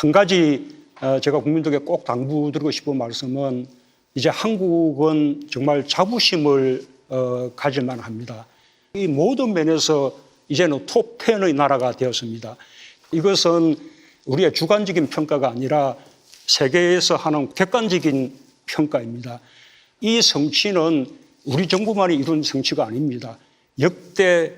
한 가지 제가 국민들에게 꼭 당부드리고 싶은 말씀은 이제 한국은 정말 자부심을 가질 만합니다. 이 모든 면에서 이제는 톱10의 나라가 되었습니다. 이것은 우리의 주관적인 평가가 아니라 세계에서 하는 객관적인 평가입니다. 이 성취는 우리 정부만이 이룬 성취가 아닙니다. 역대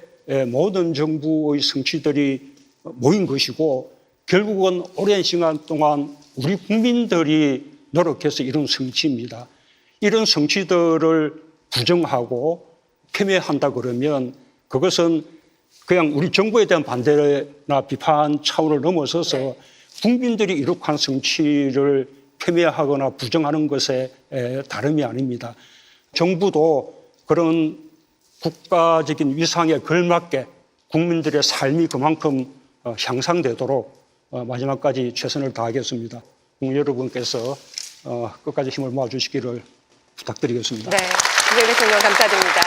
모든 정부의 성취들이 모인 것이고 결국은 오랜 시간 동안 우리 국민들이 노력해서 이룬 성취입니다. 이런 성취들을 부정하고 폄훼한다 그러면 그것은 그냥 우리 정부에 대한 반대나 비판 차원을 넘어서서 국민들이 이룩한 성취를 폄훼하거나 부정하는 것에 다름이 아닙니다. 정부도 그런 국가적인 위상에 걸맞게 국민들의 삶이 그만큼 향상되도록 마지막까지 최선을 다하겠습니다. 국민 여러분께서 끝까지 힘을 모아주시기를 부탁드리겠습니다. 네, 문재인 대통령 감사드립니다.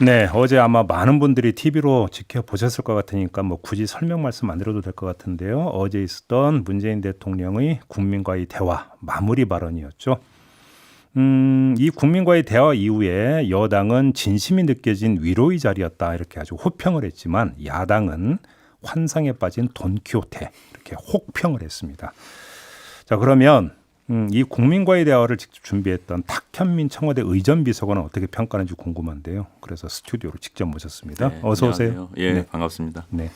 네, 어제 아마 많은 분들이 TV로 지켜보셨을 것 같으니까 뭐 굳이 설명 말씀 안 드려도 될 것 같은데요. 어제 있었던 문재인 대통령의 국민과의 대화 마무리 발언이었죠. 이 국민과의 대화 이후에 여당은 진심이 느껴진 위로의 자리였다 이렇게 아주 호평을 했지만 야당은 환상에 빠진 돈키호테 이렇게 혹평을 했습니다. 자, 그러면 이 국민과의 대화를 직접 준비했던 탁현민 청와대 의전비서관은 어떻게 평가하는지 궁금한데요. 그래서 스튜디오로 직접 모셨습니다. 네, 어서 안녕하세요. 오세요. 예, 네. 반갑습니다. 네,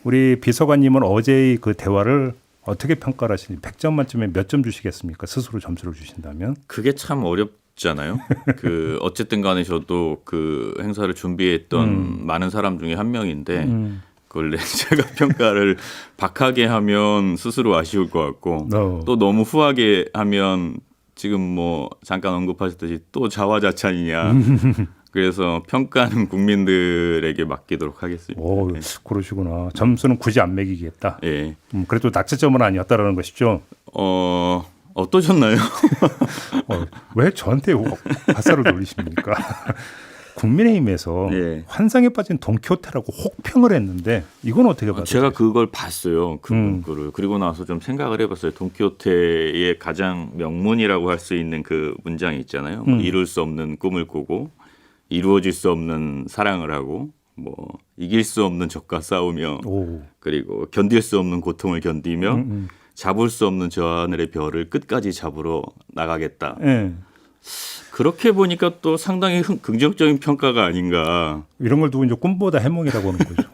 우리 비서관님은 어제의 그 대화를 어떻게 평가를 하시는지 100점 만점에 몇 점 주시겠습니까? 스스로 점수를 주신다면. 그게 참 어렵잖아요. 그 어쨌든 간에 저도 그 행사를 준비했던 많은 사람 중에 한 명인데 그걸 제가 평가를 박하게 하면 스스로 아쉬울 것 같고 또 너무 후하게 하면 지금 뭐 잠깐 언급하셨듯이 또 자화자찬이냐. 그래서 평가는 국민들에게 맡기도록 하겠습니다. 오, 네. 그러시구나. 점수는 굳이 안 매기겠다. 예. 그래도 낙제점은 아니었다라는 것이죠. 어떠셨나요? 왜 저한테 화살을 돌리십니까? 국민의힘에서 예. 환상에 빠진 돈키호테라고 혹평을 했는데 이건 어떻게 받아들여요? 제가 그걸 봤어요. 그 문구를. 그리고 나서 좀 생각을 해봤어요. 돈키호테의 가장 명문이라고 할 수 있는 그 문장이 있잖아요. 뭐 이룰 수 없는 꿈을 꾸고 이루어질 수 없는 사랑을 하고 뭐 이길 수 없는 적과 싸우며 오. 그리고 견딜 수 없는 고통을 견디며 잡을 수 없는 저 하늘의 별을 끝까지 잡으러 나가겠다. 예. 그렇게 보니까 또 상당히 긍정적인 평가가 아닌가. 이런 걸 두고 이제 꿈보다 해몽이라고 하는 거죠.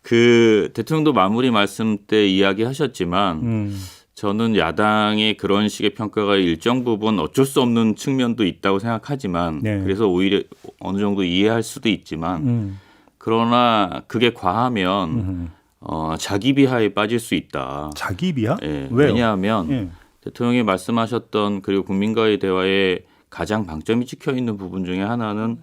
그 대통령도 마무리 말씀 때 이야기하셨지만 저는 야당의 그런 식의 평가가 일정 부분 어쩔 수 없는 측면도 있다고 생각하지만 네. 그래서 오히려 어느 정도 이해할 수도 있지만 그러나 그게 과하면 자기 비하에 빠질 수 있다. 자기 비하? 예, 왜요? 왜냐하면 예. 대통령이 말씀하셨던 그리고 국민과의 대화에 가장 방점이 찍혀 있는 부분 중에 하나는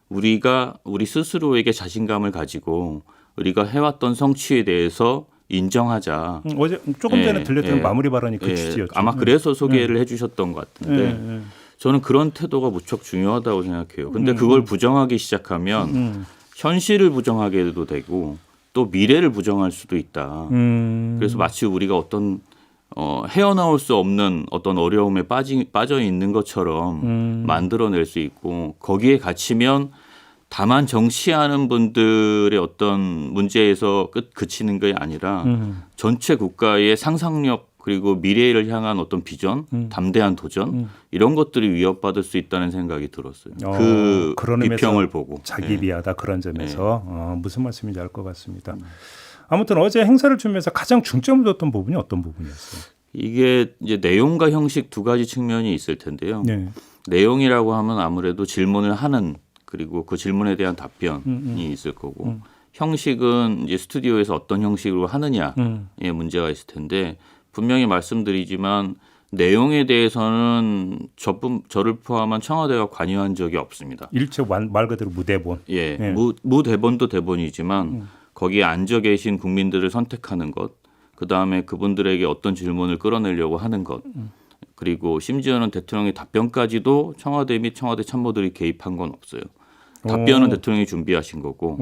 우리가 우리 스스로에게 자신감을 가지고 우리가 해왔던 성취에 대해서 인정하자. 어제 조금 전에 예, 들렸던 예, 마무리 발언이 그 예, 취지였죠. 아마 그래서 소개를 해주셨던 것 같은데 저는 그런 태도가 무척 중요하다고 생각해요. 근데 그걸 부정하기 시작하면 현실을 부정하게도 되고 또 미래를 부정할 수도 있다. 그래서 마치 우리가 어떤 헤어나올 수 없는 어떤 어려움에 빠져 있는 것처럼 만들어낼 수 있고 거기에 갇히면 다만 정치하는 분들의 어떤 문제에서 그치는 게 아니라 전체 국가의 상상력 그리고 미래를 향한 어떤 비전, 담대한 도전 이런 것들이 위협받을 수 있다는 생각이 들었어요. 그 그런 비평을 보고. 자기 비하다 그런 점에서 무슨 말씀인지 알 것 같습니다. 아무튼 어제 행사를 준비해서 가장 중점을 뒀던 부분이 어떤 부분이었어요? 이게 이제 내용과 형식 두 가지 측면이 있을 텐데요. 네. 내용이라고 하면 아무래도 질문을 하는 그리고 그 질문에 대한 답변이 있을 거고 형식은 이제 스튜디오에서 어떤 형식으로 하느냐에 문제가 있을 텐데 분명히 말씀드리지만 내용에 대해서는 저를 포함한 청와대가 관여한 적이 없습니다. 일체 말 그대로 무대본. 예, 예. 무대본도 대본이지만 거기에 앉아 계신 국민들을 선택하는 것, 그 다음에 그분들에게 어떤 질문을 끌어내려고 하는 것, 그리고 심지어는 대통령의 답변까지도 청와대 및 청와대 참모들이 개입한 건 없어요. 답변은 대통령이 준비하신 거고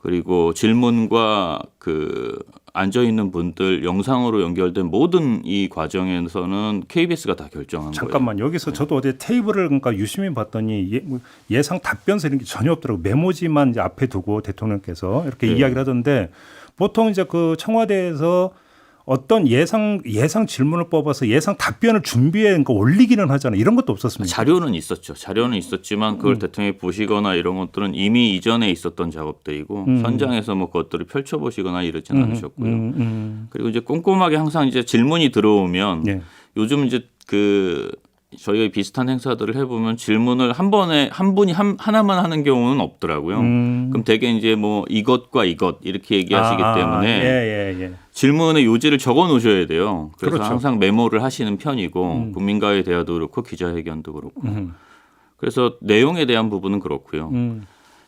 그리고 질문과 그 앉아 있는 분들 영상으로 연결된 모든 이 과정에서는 KBS가 다 결정한 잠깐만 거예요. 여기서 저도 어제 테이블을 그러니까 유심히 봤더니 예상 답변서 이런 게 전혀 없더라고. 메모지만 이제 앞에 두고 대통령께서 이렇게 네. 이야기를 하던데 보통 이제 그 청와대에서 어떤 예상 질문을 뽑아서 예상 답변을 준비해 그러니까 올리기는 하잖아요. 이런 것도 없었습니다. 자료는 있었죠. 자료는 있었지만 그걸 대통령이 보시거나 이런 것들은 이미 이전에 있었던 작업들이고 현장에서 뭐 그것들을 펼쳐보시거나 이러지는 않으셨고요. 그리고 이제 꼼꼼하게 항상 이제 질문이 들어오면 네. 요즘 이제 그 저희가 비슷한 행사들을 해보면 질문을 한 번에 한 분이 하나만 하는 경우는 없더라고요. 그럼 대개 이제 뭐 이것과 이것 이렇게 얘기하시기 때문에 예. 질문의 요지를 적어 놓으셔야 돼요. 그래서 그렇죠. 항상 메모를 하시는 편이고 국민과의 대화도 그렇고 기자회견도 그렇고. 그래서 내용에 대한 부분은 그렇고요.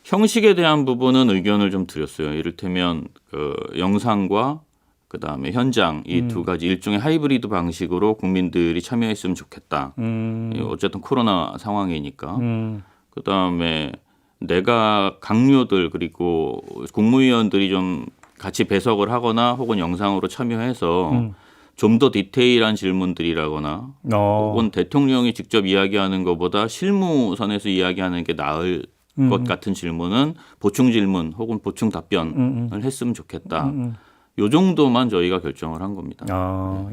형식에 대한 부분은 의견을 좀 드렸어요. 이를테면 그 영상과 그다음에 현장 이 두 가지 일종의 하이브리드 방식으로 국민들이 참여했으면 좋겠다. 어쨌든 코로나 상황이니까. 그다음에 내각 강요들 그리고 국무위원들이 좀 같이 배석을 하거나 혹은 영상으로 참여해서 좀 더 디테일한 질문들이라거나 혹은 대통령이 직접 이야기하는 것보다 실무선에서 이야기하는 게 나을 것 같은 질문은 보충 질문 혹은 보충 답변을 했으면 좋겠다. 요 정도만 저희가 결정을 한 겁니다.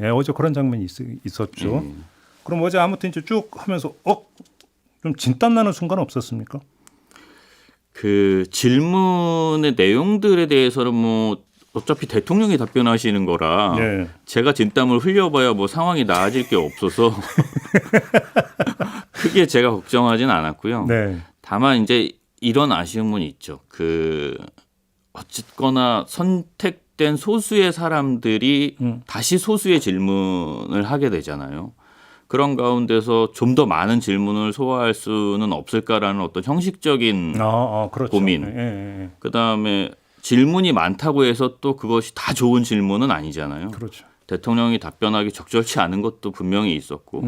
예, 어제 그런 장면이 있었죠. 그럼 어제 아무튼 이제 쭉 하면서 좀 진땀 나는 순간 없었습니까? 그 질문의 내용들에 대해서는 뭐 어차피 대통령이 답변하시는 거라 네. 제가 진땀을 흘려봐야 뭐 상황이 나아질 게 없어서 크게 제가 걱정하진 않았고요. 네. 다만 이제 이런 아쉬움은 있죠. 그 어쨌거나 선택된 소수의 사람들이 다시 소수의 질문을 하게 되잖아요. 그런 가운데서 좀 더 많은 질문을 소화할 수는 없을까라는 어떤 형식적인 그렇죠. 고민. 예. 그다음에 질문이 많다고 해서 또 그것이 다 좋은 질문은 아니잖아요. 그렇죠. 대통령이 답변하기 적절치 않은 것도 분명히 있었고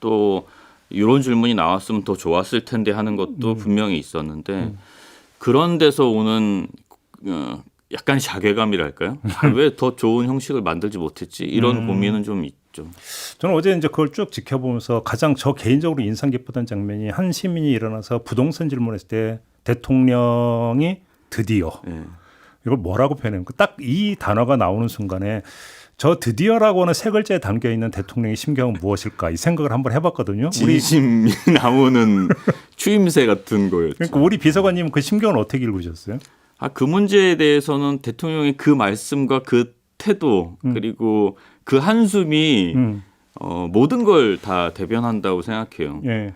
또 이런 질문이 나왔으면 더 좋았을 텐데 하는 것도 분명히 있었는데 그런 데서 오는 약간 자괴감이랄까요? 왜 더 좋은 형식을 만들지 못했지? 이런 고민은 좀 있죠. 저는 어제 이제 그걸 쭉 지켜보면서 가장 저 개인적으로 인상 깊었던 장면이 한 시민이 일어나서 부동산 질문했을 때 대통령이 드디어 네. 이걸 뭐라고 표현해요? 딱 이 단어가 나오는 순간에 저 드디어라고 하는 세 글자에 담겨 있는 대통령의 심경은 무엇일까 이 생각을 한번 해봤거든요. 진심이 나오는 추임새 같은 거였죠. 그러니까 우리 비서관님 그 심경은 어떻게 읽으셨어요? 그 문제에 대해서는 대통령의 그 말씀과 그 태도 그리고 그 한숨이 모든 걸 다 대변한다고 생각해요. 예.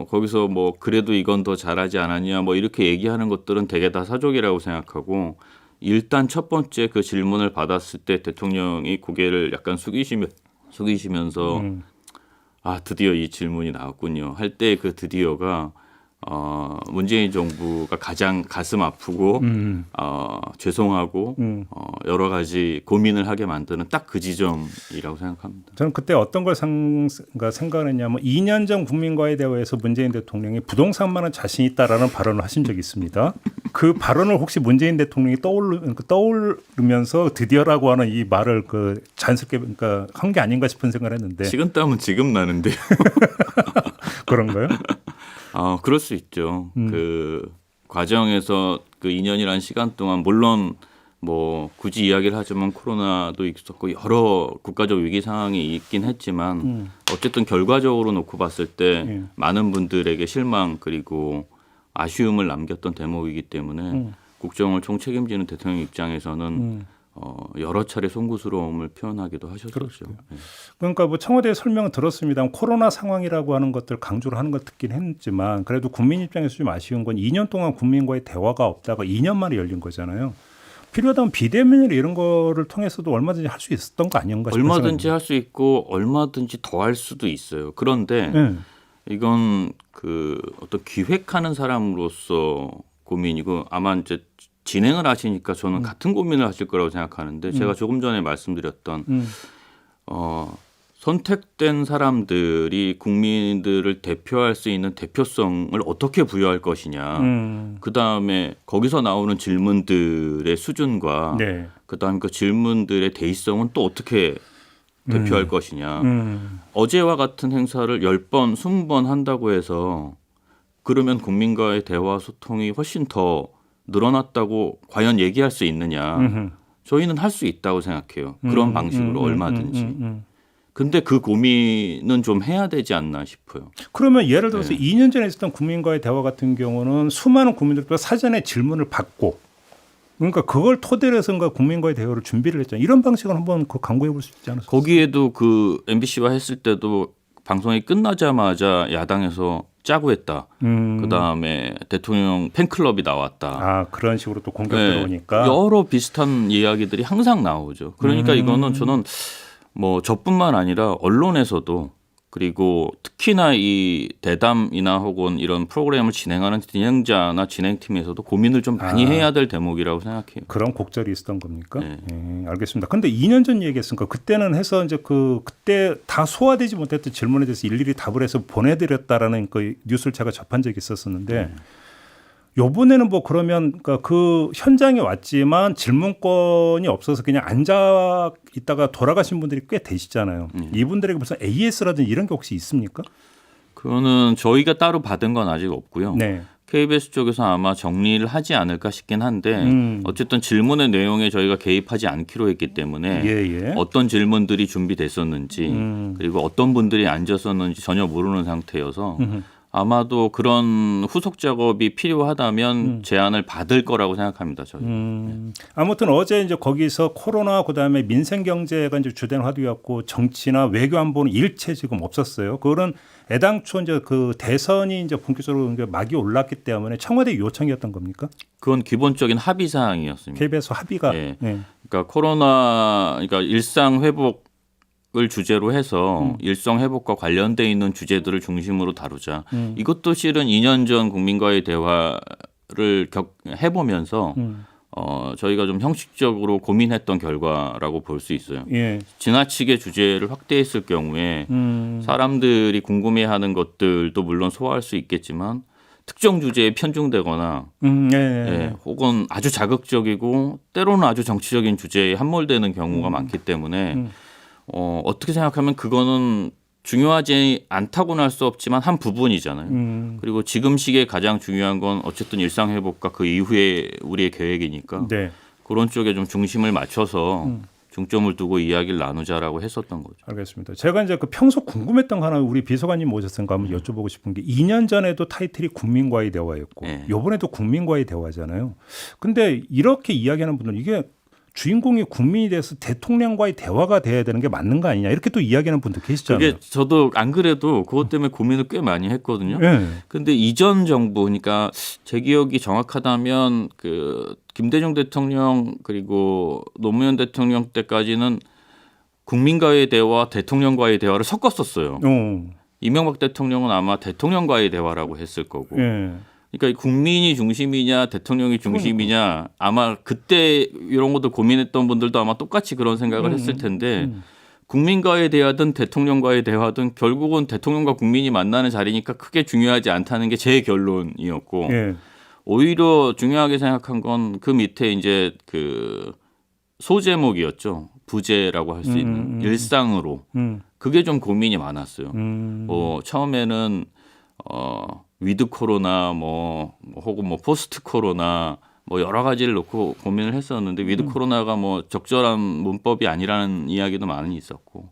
거기서 뭐 그래도 이건 더 잘하지 않았냐 뭐 이렇게 얘기하는 것들은 되게 다 사족이라고 생각하고 일단 첫 번째 그 질문을 받았을 때 대통령이 고개를 약간 숙이시면서 드디어 이 질문이 나왔군요 할 때 그 드디어가 문재인 정부가 가장 가슴 아프고 죄송하고 여러 가지 고민을 하게 만드는 딱 그 지점이라고 생각합니다. 저는 그때 어떤 걸 생각을 했냐면 2년 전 국민과의 대화에서 문재인 대통령이 부동산만은 자신 있다라는 발언을 하신 적이 있습니다. 그 발언을 혹시 문재인 대통령이 떠오르면서 드디어라고 하는 이 말을 그 자연스럽게 한 게 아닌가 싶은 생각을 했는데 식은땀은 지금 나는데요. 그런가요? 그럴 수 있죠. 그 과정에서 그 2년이라는 시간 동안 물론 뭐 굳이 이야기를 하자면 코로나도 있었고 여러 국가적 위기 상황이 있긴 했지만 어쨌든 결과적으로 놓고 봤을 때 많은 분들에게 실망 그리고 아쉬움을 남겼던 대목이기 때문에 국정을 총책임지는 대통령 입장에서는 여러 차례 송구스러움을 표현하기도 하셨죠. 그러니까 뭐 청와대 설명을 들었습니다. 코로나 상황이라고 하는 것들 강조를 하는 걸 듣긴 했지만 그래도 국민 입장에서 좀 아쉬운 건 2년 동안 국민과의 대화가 없다가 2년 만에 열린 거잖아요. 필요하다면 비대면 이런 거를 통해서도 얼마든지 할 수 있었던 거 아닌가 싶어요. 얼마든지 할 수 있고 얼마든지 더 할 수도 있어요. 그런데 이건 그 어떤 기획하는 사람으로서 고민이고 아마 이제 진행을 하시니까 저는 같은 고민을 하실 거라고 생각하는데 제가 조금 전에 말씀드렸던 선택된 사람들이 국민들을 대표할 수 있는 대표성을 어떻게 부여할 것이냐. 그다음에 거기서 나오는 질문들의 수준과 네. 그다음 그 질문들의 대의성은 또 어떻게 대표할 것이냐. 어제와 같은 행사를 10번, 20번 한다고 해서 그러면 국민과의 대화 소통이 훨씬 더 늘어났다고 과연 얘기할 수 있느냐. 저희는 할 수 있다고 생각해요. 그런 방식으로 얼마든지. 근데 그 고민은 좀 해야 되지 않나 싶어요. 그러면 예를 들어서 2년 전에 있었던 국민과의 대화 같은 경우는 수많은 국민들과 사전에 질문을 받고 그러니까 그걸 토대로 해서인가 국민과의 대화를 준비를 했잖아요. 이런 방식을 한번 강구해 볼 수 있지 않았어요? 거기에도 그 MBC와 했을 때도 방송이 끝나자마자 야당에서 짜고 했다. 그다음에 대통령 팬클럽이 나왔다. 아 그런 식으로 또 공격 네, 들어오니까 여러 비슷한 이야기들이 항상 나오죠. 그러니까 이거는 저는 뭐 저뿐만 아니라 언론에서도 그리고 특히나 이 대담이나 혹은 이런 프로그램을 진행하는 진행자나 진행팀에서도 고민을 좀 많이 해야 될 대목이라고 생각해요. 그런 곡절이 있었던 겁니까? 네. 알겠습니다. 근데 2년 전 얘기했으니까 그때는 해서 이제 그때 다 소화되지 못했던 질문에 대해서 일일이 답을 해서 보내드렸다라는 그 뉴스를 제가 접한 적이 있었었는데 요번에는 뭐 그러면 그러니까 그 현장에 왔지만 질문권이 없어서 그냥 앉아 있다가 돌아가신 분들이 꽤 되시잖아요. 이분들에게 무슨 AS라든지 이런 게 혹시 있습니까? 그거는 저희가 따로 받은 건 아직 없고요. 네. KBS 쪽에서 아마 정리를 하지 않을까 싶긴 한데 어쨌든 질문의 내용에 저희가 개입하지 않기로 했기 때문에 예. 어떤 질문들이 준비됐었는지 그리고 어떤 분들이 앉았었는지 전혀 모르는 상태여서 아마도 그런 후속 작업이 필요하다면 제안을 받을 거라고 생각합니다. 저희. 아무튼 어제 이제 거기서 코로나 그다음에 민생 경제가 이제 주된 화두였고 정치나 외교 안보는 일체 지금 없었어요. 그거는 애당초 이제 그 대선이 이제 본격적으로 이제 막이 올랐기 때문에 청와대 요청이었던 겁니까? 그건 기본적인 합의 사항이었습니다. KBS 합의가. 네. 네. 그러니까 그러니까 일상 회복을 주제로 해서 일상 회복과 관련돼 있는 주제들을 중심으로 다루자. 이것도 실은 2년 전 국민과의 대화를 해보면서 저희가 좀 형식적으로 고민했던 결과라고 볼 수 있어요. 예. 지나치게 주제를 확대했을 경우에 사람들이 궁금해하는 것들도 물론 소화할 수 있겠지만 특정 주제에 편중되거나 예, 혹은 아주 자극적이고 때로는 아주 정치적인 주제에 함몰되는 경우가 많기 때문에 어떻게 생각하면 그거는 중요하지 않다고는 할 수 없지만 한 부분이잖아요. 그리고 지금 시기에 가장 중요한 건 어쨌든 일상 회복과 그 이후에 우리의 계획이니까 네. 그런 쪽에 좀 중심을 맞춰서 중점을 두고 이야기를 나누자라고 했었던 거죠. 알겠습니다. 제가 이제 그 평소 궁금했던 거 하나 우리 비서관님 모셨으니까 한번 여쭤보고 싶은 게 2년 전에도 타이틀이 국민과의 대화였고 네. 이번에도 국민과의 대화잖아요. 근데 이렇게 이야기하는 분들은 이게 주인공이 국민이 돼서 대통령과의 대화가 돼야 되는 게 맞는 거 아니냐 이렇게 또 이야기하는 분들 계시잖아요. 그게 저도 안 그래도 그것 때문에 고민을 꽤 많이 했거든요. 네. 근데 이전 정부, 그러니까 제 기억이 정확하다면 그 김대중 대통령 그리고 노무현 대통령 때까지는 국민과의 대화, 대통령과의 대화를 섞었었어요. 이명박 대통령은 아마 대통령과의 대화라고 했을 거고. 네. 그러니까 국민이 중심이냐 대통령이 중심이냐 아마 그때 이런 것도 고민했던 분들도 아마 똑같이 그런 생각을 했을 텐데 국민과의 대화든 대통령과의 대화든 결국은 대통령과 국민이 만나는 자리니까 크게 중요하지 않다는 게 제 결론이었고 네. 오히려 중요하게 생각한 건 그 밑에 이제 그 소제목이었죠. 부재라고 할 수 있는 일상으로 그게 좀 고민이 많았어요. 뭐 처음에는 위드 코로나 뭐 혹은 뭐 포스트 코로나 뭐 여러 가지를 놓고 고민을 했었는데 위드 코로나가 뭐 적절한 문법이 아니라는 이야기도 많이 있었고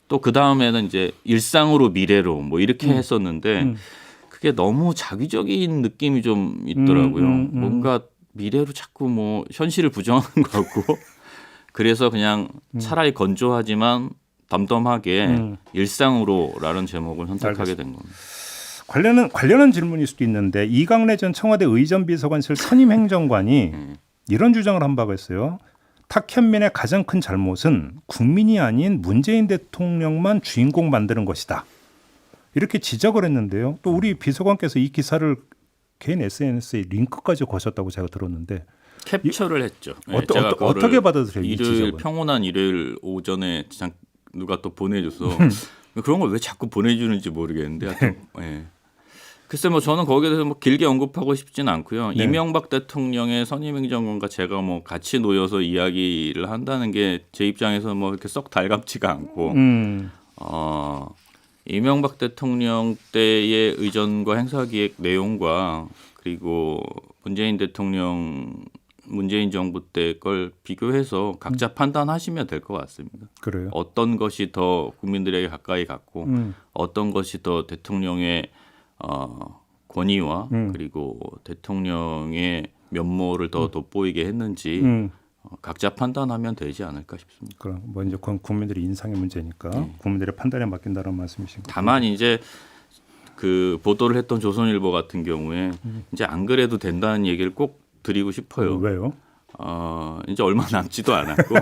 또 그 다음에는 이제 일상으로 미래로 뭐 이렇게 했었는데 그게 너무 자기적인 느낌이 좀 있더라고요. 뭔가 미래로 자꾸 뭐 현실을 부정하는 것 같고 그래서 그냥 차라리 건조하지만 덤덤하게 일상으로라는 제목을 선택하게 된 겁니다. 관련한 질문일 수도 있는데 이강래 전 청와대 의전비서관실 선임 행정관이 이런 주장을 한 바가 있어요. 탁현민의 가장 큰 잘못은 국민이 아닌 문재인 대통령만 주인공 만드는 것이다. 이렇게 지적을 했는데요. 또 우리 비서관께서 이 기사를 개인 SNS에 링크까지 거셨다고 제가 들었는데 캡처를 했죠. 어떻게 받아들여요? 이 일요일 지적은? 평온한 일요일 오전에 누가 또 보내줘서 그런 걸 왜 자꾸 보내주는지 모르겠는데 하여튼, 예. 글쎄 뭐 저는 거기에 대해서 뭐 길게 언급하고 싶지는 않고요. 네. 이명박 대통령의 선임 행정관과 제가 뭐 같이 놓여서 이야기를 한다는 게 제 입장에서 뭐 이렇게 썩 달갑지가 않고 이명박 대통령 때의 의전과 행사기획 내용과 그리고 문재인 대통령 문재인 정부 때 걸 비교해서 각자 판단하시면 될 것 같습니다. 그래요. 어떤 것이 더 국민들에게 가까이 갔고 어떤 것이 더 대통령의 권위와 그리고 대통령의 면모를 더 돋보이게 했는지 각자 판단하면 되지 않을까 싶습니다. 그럼 뭐 이제 그건 국민들의 인상의 문제니까 국민들의 판단에 맡긴다는 말씀이신 거죠. 다만 이제 그 보도를 했던 조선일보 같은 경우에 이제 안 그래도 된다는 얘기를 꼭 드리고 싶어요. 왜요? 이제 얼마 남지도 않았고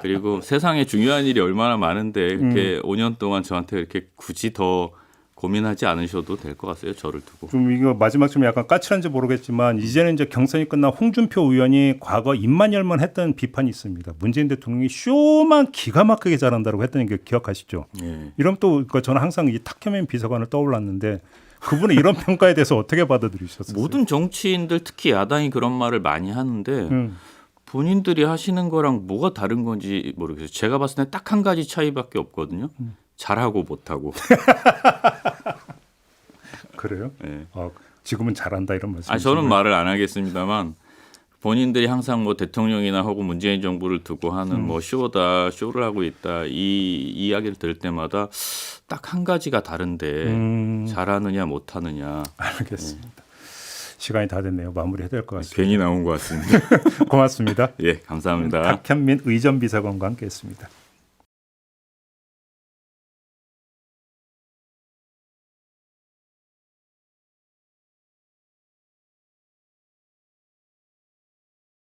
그리고 세상에 중요한 일이 얼마나 많은데 이렇게 5년 동안 저한테 이렇게 굳이 더 고민하지 않으셔도 될 것 같아요. 저를 두고. 좀 이거 마지막 좀 약간 까칠한지 모르겠지만 이제는 이제 경선이 끝난 홍준표 의원이 과거 입만 열면 했던 비판이 있습니다. 문재인 대통령이 쇼만 기가 막히게 잘한다고 했던 게 기억하시죠? 예. 이러면 또 그러니까 저는 항상 이 탁현민 비서관을 떠올랐는데 그분의 이런 평가에 대해서 어떻게 받아들이셨어요? 모든 정치인들 특히 야당이 그런 말을 많이 하는데 본인들이 하시는 거랑 뭐가 다른 건지 모르겠어요. 제가 봤을 때 딱 한 가지 차이밖에 없거든요. 잘하고 못하고. 그래요? 네. 지금은 잘한다 이런 말씀. 저는 말을 안 하겠습니다만 본인들이 항상 뭐 대통령이나 혹은 문재인 정부를 두고 하는 뭐 쇼를 하고 있다 이 이야기를 들을 때마다 딱 한 가지가 다른데 잘하느냐 못하느냐. 알겠습니다. 시간이 다 됐네요. 마무리해야 될 것 같습니다. 괜히 나온 것 같습니다. 고맙습니다. 예, 감사합니다. 탁현민 의전 비서관과 함께했습니다.